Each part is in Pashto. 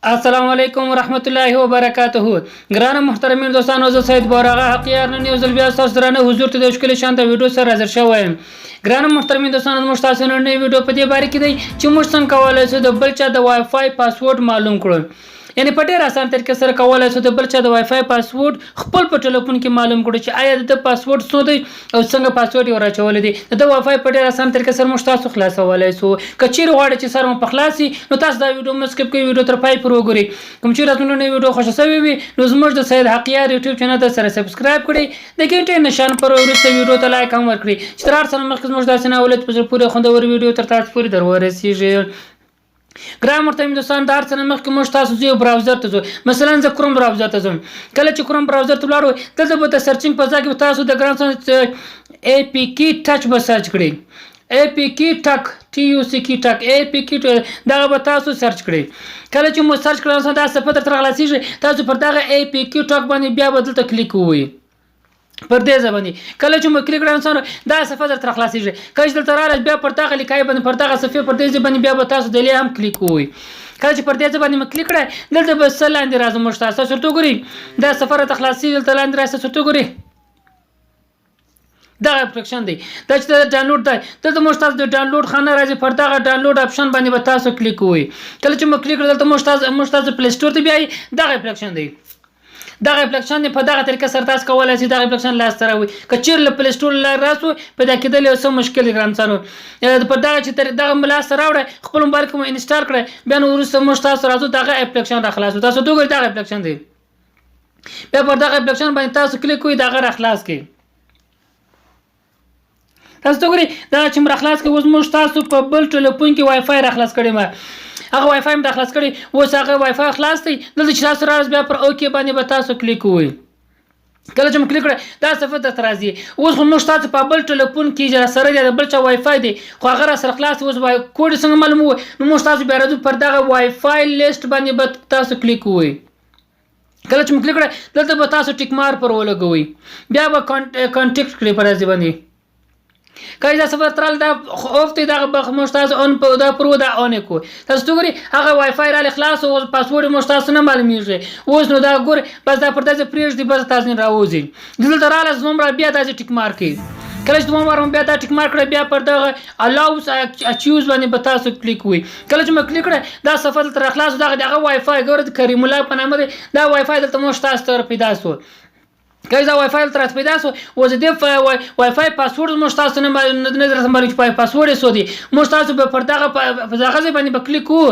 السلام علیکم ورحمت الله وبرکاته. ګران محترمین دوستانو، زه سید بورغه حقیار نن یو ځل بیا تاسو درنه حضور ته د ښکلي شانته ویډیو سره حاضر شوم. ګران محترمین دوستانو، موږ تاسو نن نوې ویډیو په دې باره کې دی چې موږ څنګه کولای شو د بل چا د وای فای پاسورډ معلوم کړو. یعنی په ډېر اسان طریقې سره کولای شو د بل چا د وای فای پاسورډ خپل په ټلیفون کې معلوم کړو چې آیا د پاسورډ څه دی او څنګه پاسورډ یې راچول دي. د وای فای په ډېر اسان طریقې سره موږ تاسو خلاصولای شو. که چیرې غواړئ چې سره مو په خلاصي نو تاسو دا ویډیو مو سکپ کړئ، ویډیو تر پای پورې وګورئ. کوم چې راته نن ویډیو خوښه شوې وي نو زموږ د سید حقیار یوټیوب چینل ته سره سبسکرایب کړئ، د ګنټې نشان پر وروسته ویډیو ته لایک هم ورکړئ چې تر هر څه مخکې زموږ داسې ناولت په پورې خوندور ویډیو تر تاسو پورې درورسیږي. ګران محترم دوستان، د هر څه مخکې موږ تاسو یو براوزر ته ځو. مثلا زه کروم براوزر ته ځم. کله چې کروم براوزر ته لاړو دلته به د سرچینګ په ځای کې تاسو د ګران اي پي کی ټچ به سرچ کړئ. اي پي کی ټک ټي یو سی کی ټک اي پي کی دا به تاسو سرچ کړئ. کله چې مو سرچ کړئ دا صفحه تر خلاصيږي، تاسو پر دغه اي پي کی ټک باندې بیا بدل ته کلیک ووهئ. پر دې ځبانی کله چې مو کلیک کړئ دا صفحه در خلاصيږي. کله چې دلته راځي بیا پر دغه لیکای باندې پر دغه صفحه پر دې ځبانی بیا به تاسو دلې هم کلیک ووهئ. کله چې پر دې ځبانی مو کلیک کړئ دلته به سلاندې راځي مو تاسو سره ګورئ دا صفحه ته خلاصي دلته لاندې راځي سره ګورئ. دا اپلیکیشن دی دا چې ډاونلوډ دی دلته مو تاسو د ډاونلوډ خانه راځي پر دغه ډاونلوډ اپشن باندې به تاسو کلیک ووهئ. کله چې مو کلیک کړل دلته مو تاسو پلی سٹور ته بیاي دا اپلیکیشن دی. دغه اپلیکیشن په دغه طریقه سره تاسو کولای شئ دغه اپلیکیشن لاس ته راوړئ. که چیرې له پلی سټور راسو پیدا کېدل یو څه مشکل ګرانڅانو په دغه چې دغه لاس ته راوړئ خپل موبایل کې مو انسټال کړئ بیا نو وروسته موږ تاسو راځو دغه اپلیکیشن را خلاصو. تاسو وګورئ دغه اپلیکیشن دی، بیا پر دغه اپلیکیشن باندې تاسو کلیک کوئ دغه را خلاص کړئ. تاسو وګورئ دا چې مر خلاص کړئ اوس موږ تاسو په بل ټلیفون کې وای فای را خلاص کړی ما هغه وای فای هم خلاص کړی اوس هغه وای فای خلاص دی. دلته چې تاسو راځي بیا پر اوکی باندې به تاسو کلیک ووهئ. کله چې مو کلیک کړئ دا صفحه ته راځي. اوس خو موږ تاسو په بل ټلیفون کې سره دی د بل چا وای فای دی خو هغه را سره خلاص اوس وای کوډ څنګه معلوم وو نو موږ تاسو بیا راځو پر دغه وای فای لیست باندې به تاسو کلیک ووهئ. کله چې مو کلیک کړئ دلته به تاسو ټیک مار پر ولګوئ بیا به کانټیکټ کړئ پر ځای باندې. کله دا صفر ترال دا اوفته دغه بخ مشتاز اون په دا پرو دا اون کو تاسو ګوري هغه وای فای را خلاص او پاسورډ مشتاز نه معلومیږي. اوس نو دا ګور بس دا پر دغه پریږ دی بس تاسو نه راوځي دلته رااله زموږ بیا تاسو ټیک مار کړئ. کله چې موږ بیا دا ټیک مار کړئ بیا پر دغه الاوس اچوز باندې به تاسو کلیک وي. کله چې مو کلیک کړئ دا صفر تر خلاص دغه وای فای ګور کریم الله په نامه دا وای فای دلته مشتاز تر پیدا سو. کله دا وای فای تر پیدا سو و زه د وای فای پاسورډ مو تاسو نه درته معلوم چې پاسورډ سو دی مو تاسو به پر دغه باندې به کلیک وو.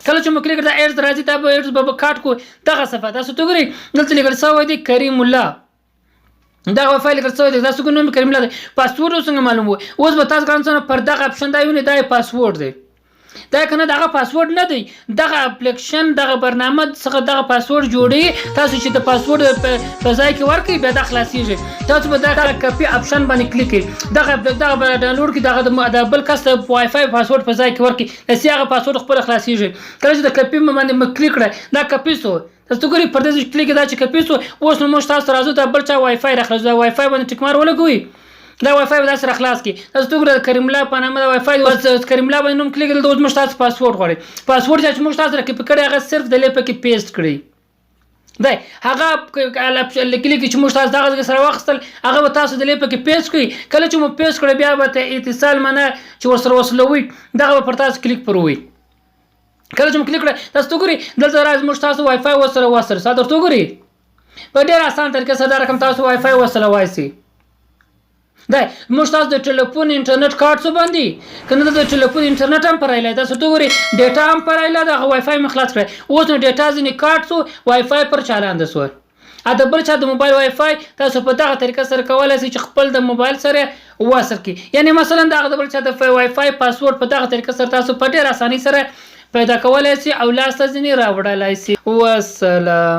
کله چې مو کلیک دا ایډز راځي دا به ایډز به کاټ کو دغه صفه تاسو ته ګورئ دلته لیکل شوی دی کریم الله دا وای فای لیکل شوی دی تاسو ګورئ کریم الله پاسورډ څنګه معلوم وو. اوس به تاسو ګرانڅانه پر دغه اپشن دا یو نه دا پاسورډ دی دا کنه دغه پاسورډ نه دی دغه اپلیکیشن دغه برنامه څخه دغه پاسورډ جوړي. تاسو چې د پاسورډ په ځای کې ورکړئ بیا د خلاصيږي تاسو به دغه کاپي اپشن باندې کلیک کړئ دغه ډاونلوډ کړئ دغه بل کس وای فای پاسورډ په ځای کې ورکړئ لسی هغه پاسورډ خپل خلاصيږي. کله چې د کاپي باندې کلیک کړئ دا کاپي سو تاسو ګورئ پر دې کلیک دا چې کاپي سو اوس نو موږ تاسو راځو د بل چا وای فای راخلاصو وای فای باندې ټیک مار ولګوئ دا وای فای سره خلاص کی. تاسو وګورئ کریم الله په نامه وای فای کریم الله باندې نوم کلیک کړئ د اوس تاسو پاسورډ غواړئ پاسورډ چې موږ تاسو راکې پکړی هغه صرف د لیپ کې پیسټ کړئ دی هغه لیکلي چې موږ تاسو دغه سره واخستل هغه به تاسو د لیپ کې پیسټ کړئ. کله چې مو پیسټ کړئ بیا به اتصال منه چې ورسره وصلوي دغه پر تاسو کلیک پروي. کله چې مو کلیک کړئ تاسو وګورئ دلته راځي موږ تاسو وای فای وسره ساده وګورئ په ډېر اسان طریقه سره رقم تاسو وای فای وصله وایسي. دا موږ تاسو د ټلیفون انټرنیټ کارت څه باندې کنه د ټلیفون انټرنیټ هم پرایله تاسو ته ګوري ډیټا هم پرایله د وای فای مخلاص کړئ. اوس نو ډیټا ځنی کارت سو وای فای پر چالان سو ا د بل چا د موبایل وای فای تاسو په دغه طریقه سره کولای شئ چې خپل د موبایل سره وصل کړئ. یعنی مثلا د بل چا د وای فای پاسورډ په دغه طریقه سره تاسو په ډیر اساني سره پیدا کولای شئ او لاس ته ځنی راوړلای شئ. والسلام.